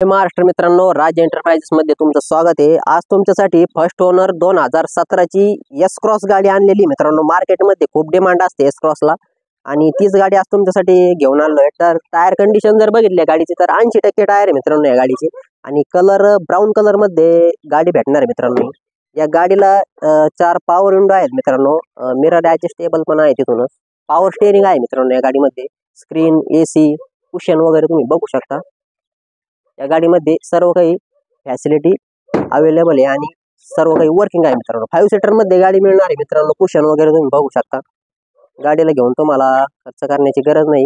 महाराष्ट्र मित्रांनो, राज एंटरप्राइजेस मध्ये तुमचं स्वागत आहे। आज तुमच्यासाठी फर्स्ट ओनर 2017 ची एस क्रॉस गाडी आणलेली मित्रांनो। मार्केटमध्ये खूप डिमांड असते एस क्रॉसला आणि तीच गाडी आज तुमच्यासाठी घेऊन आलोय। तर टायर कंडिशन जर बघितली गाडीची तर 80% टायर आहे मित्रांनो या गाडीची आणि कलर ब्राऊन कलर मध्ये गाडी भेटणार आहे मित्रांनो। या गाडीला 4 पॉवर विंडो आहेत मित्रांनो। मिरर ॲडजस्टेबल पण आहे, तिथूनच पॉवर स्टीअरिंग आहे मित्रांनो या गाडीमध्ये। स्क्रीन, एसी, कुशन वगैरे तुम्ही बघू शकता। या गाडीमध्ये सर्व काही फॅसिलिटी अवेलेबल आहे आणि सर्व काही वर्किंग आहे मित्रांनो। 5 सीटर मध्ये गाडी मिळणार आहे मित्रांनो। कुशन वगैरे तुम्ही बघू शकता। गाडीला घेऊन तुम्हाला खर्च करण्याची गरज नाही।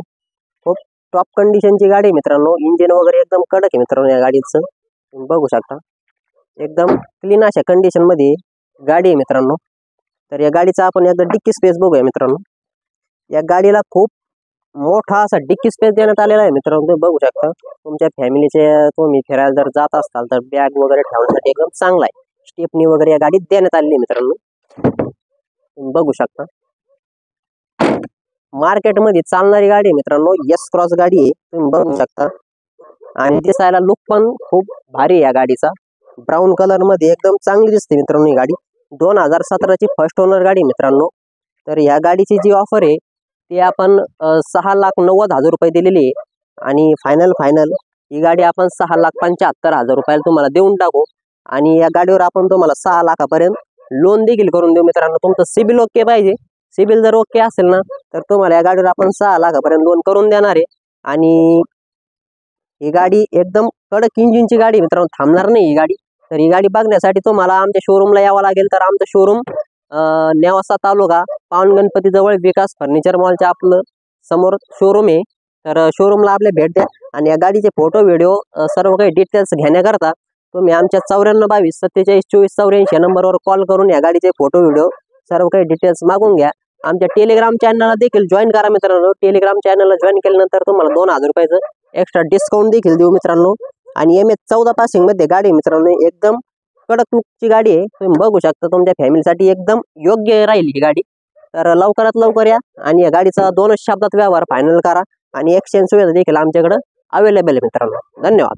खूप टॉप कंडिशनची गाडी आहे मित्रांनो। इंजिन वगैरे एकदम कडक आहे मित्रांनो या गाडीचं, तुम्ही बघू शकता। एकदम क्लीन अशा कंडिशन मध्ये गाडी आहे मित्रांनो। तर या गाडीचा आपण एकदा डिक्की स्पेस बघूया मित्रांनो। या गाडीला खूप मोठा असा डिक्की स्पेस देण्यात आलेला आहे मित्रांनो, तुम्ही बघू शकता। तुमच्या फॅमिलीचे तुम्ही फिरायला जर जात असाल तर बॅग वगैरे ठेवण्यासाठी एकदम चांगला आहे। स्टेपनी वगैरे या गाडीत देण्यात आलेली आहे मित्रांनो, तुम्ही बघू शकता। मार्केटमध्ये चालणारी गाडी आहे मित्रांनो, एस क्रॉस गाडी आहे, तुम्ही बघू शकता। आणि दिसायला लुक पण खूप भारी आहे या गाडीचा। ब्राऊन कलर मध्ये एकदम चांगली दिसते मित्रांनो ही गाडी। 2017 ची फर्स्ट ओनर गाडी मित्रांनो। तर या गाडीची जी ऑफर आहे ती आपण 6,90,000 रुपये दिलेली आहे आणि फायनल ही गाडी आपण 6,75,000 रुपयाला तुम्हाला देऊन टाकू आणि या गाडीवर आपण तुम्हाला 6 लाखापर्यंत लोन देखील करून देऊ मित्रांनो। तुमचं सिबिल ओके पाहिजे। सिबिल जर ओके असेल ना तर तुम्हाला या गाडीवर आपण 6 लाखापर्यंत लोन करून देणार आहे। आणि ही गाडी एकदम कडक इंजिनची गाडी मित्रांनो, थांबणार नाही ही गाडी। तर ही गाडी बघण्यासाठी तुम्हाला आमच्या शोरूमला यावं लागेल। तर आमचं शोरूम नेवासा तालुका पावनगणपती जवळ विकास फर्निचर मॉलच्या आपलं समोर शोरूम आहे। तर शोरूमला आपले भेट द्या आणि या गाडीचे फोटो व्हिडिओ सर्व काही डिटेल्स घेण्याकरता तुम्ही आमच्या 9422 47 24 84 नंबरवर कॉल करून या गाडीचे फोटो व्हिडिओ सर्व काही डिटेल्स मागून घ्या। आमच्या टेलिग्राम चॅनलला देखील जॉईन करा मित्रांनो। टेलिग्राम चॅनलला जॉईन केल्यानंतर तुम्हाला 2000 रुपयाचं एक्स्ट्रा डिस्काउंट देखील देऊ मित्रांनो। आणि MS14 पासिंग मध्ये गाडी मित्रांनो, एकदम कडक लुकची गाडी आहे, तुम्ही बघू शकता। तुमच्या फॅमिलीसाठी एकदम योग्य राहील ही गाडी। तर लवकरात लवकर या आणि या गाडीचा 2 शब्दात व्यवहार फायनल करा आणि एक्सचेंज सुविधा देखील आमच्याकडे अवेलेबल आहे मित्रांनो। धन्यवाद।